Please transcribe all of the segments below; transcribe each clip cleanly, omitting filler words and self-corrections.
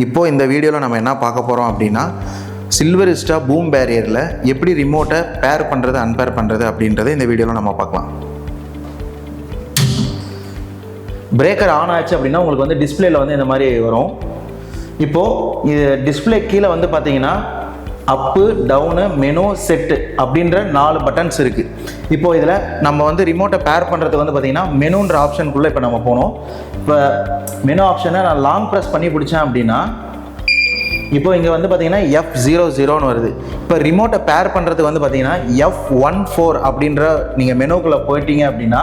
இப்போது இந்த வீடியோவில் நம்ம என்ன பார்க்க போகிறோம் அப்படின்னா சில்வரிஸ்டா பூம் பேரியரில் எப்படி ரிமோட்டை பேர் பண்ணுறது அன்பேர் பண்ணுறது அப்படின்றத இந்த வீடியோவில் நம்ம பார்க்கலாம். பிரேக்கர் ஆன் ஆச்சு அப்படின்னா உங்களுக்கு வந்து டிஸ்பிளேல வந்து இந்த மாதிரி வரும். இப்போது இது டிஸ்பிளே கீழே வந்து பார்த்தீங்கன்னா அப்பு, டவுனு, மெனு, செட்டு அப்படின்ற 4 பட்டன்ஸ் இருக்குது. இப்போது இதில் நம்ம வந்து ரிமோட்டை பேர் பண்ணுறதுக்கு வந்து பார்த்திங்கன்னா மெனுன்ற ஆப்ஷனுக்குள்ளே இப்போ நம்ம போனோம். இப்போ மெனு ஆப்ஷனை நான் லாங் ப்ரெஸ் பண்ணி பிடிச்சேன் அப்படின்னா இப்போ இங்கே வந்து பார்த்தீங்கன்னா F00ன்னு வருது. இப்போ ரிமோட்டை பேர் பண்ணுறதுக்கு வந்து பார்த்தீங்கன்னா F14 அப்படின்ற நீங்கள் மெனுக்குள்ளே போயிட்டீங்க அப்படின்னா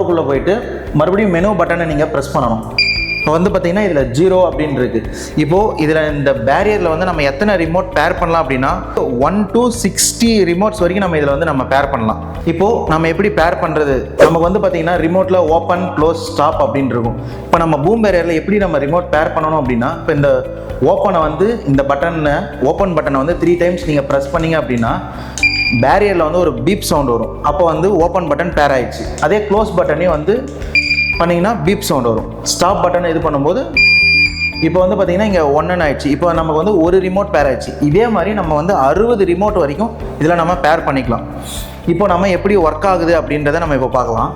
க்குள்ளே போயிட்டு மறுபடியும் மெனு பட்டனை நீங்கள் ப்ரெஸ் பண்ணணும். இப்போ வந்து பார்த்தீங்கன்னா இதில் 0 அப்படின்னு இருக்குது. இப்போது இதில் இந்த பேரியரில் வந்து நம்ம எத்தனை ரிமோட் பேர் பண்ணலாம் அப்படின்னா 1 to 60 ரிமோட்ஸ் வரைக்கும் நம்ம இதில் வந்து நம்ம பேர் பண்ணலாம். இப்போது நம்ம எப்படி பேர் பண்ணுறது, நமக்கு வந்து பார்த்தீங்கன்னா ரிமோட்டில் ஓப்பன், க்ளோஸ், ஸ்டாப் அப்படின்னு இருக்கும். இப்போ நம்ம பூம் பேரியரில் எப்படி நம்ம ரிமோட் பேர் பண்ணணும் அப்படின்னா இப்போ இந்த ஓப்பனை வந்து இந்த பட்டனை ஓப்பன் பட்டனை வந்து 3 டைம்ஸ் நீங்கள் ப்ரெஸ் பண்ணிங்க அப்படின்னா பேரியரில் வந்து ஒரு பீப் சவுண்ட் வரும். அப்போ வந்து ஓப்பன் பட்டன் பேர் ஆயிடுச்சு. அதே க்ளோஸ் பட்டனையும் வந்து பண்ணிங்கன்னா பீப் சவுண்ட் வரும். ஸ்டாப் பட்டன் இது பண்ணும்போது இப்போ வந்து பார்த்தீங்கன்னா இங்கே 1 ஆயிடுச்சு. இப்போ நமக்கு வந்து ஒரு ரிமோட் பேர் ஆயிடுச்சு. இதே மாதிரி நம்ம வந்து 60 ரிமோட் வரைக்கும் இதில் நம்ம பேர் பண்ணிக்கலாம். இப்போ நம்ம எப்படி ஒர்க் ஆகுது அப்படின்றத நம்ம இப்போ பார்க்கலாம்.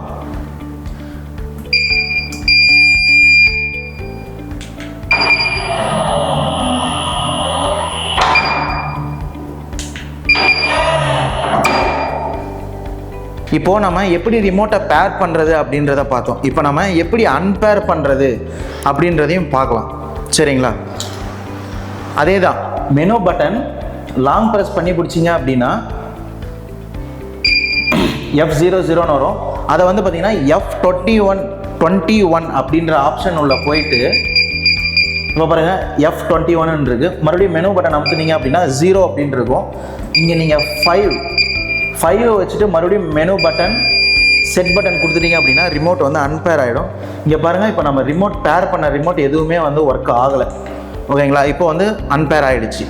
இப்போது நம்ம எப்படி ரிமோட்டை பேர் பண்ணுறது அப்படின்றத பார்த்தோம். இப்போ நம்ம எப்படி அன்பேர் பண்ணுறது அப்படின்றதையும் பார்க்கலாம். சரிங்களா? அதே தான் மெனு பட்டன் லாங் ப்ரெஸ் பண்ணி பிடிச்சிங்க அப்படின்னா F00ன்னு வரும். அதை வந்து பார்த்தீங்கன்னா F21 அப்படின்ற ஆப்ஷன் உள்ள போயிட்டு இப்போ பாருங்கள் F21 இருக்குது. மறுபடியும் மெனு பட்டன் அமுத்துனீங்க அப்படின்னா 0 அப்படின்னு இருக்கும். இங்கே நீங்கள் 5 வச்சுட்டு மறுபடியும் மெனு பட்டன், செட் பட்டன் கொடுத்துட்டீங்க அப்படின்னா ரிமோட் வந்து அன்பேர் ஆகிடும். இங்கே பாருங்கள், இப்போ நம்ம ரிமோட் பேர் பண்ண ரிமோட் எதுவுமே வந்து ஒர்க் ஆகலை. ஓகேங்களா? இப்போ வந்து அன்பேர் ஆகிடுச்சு.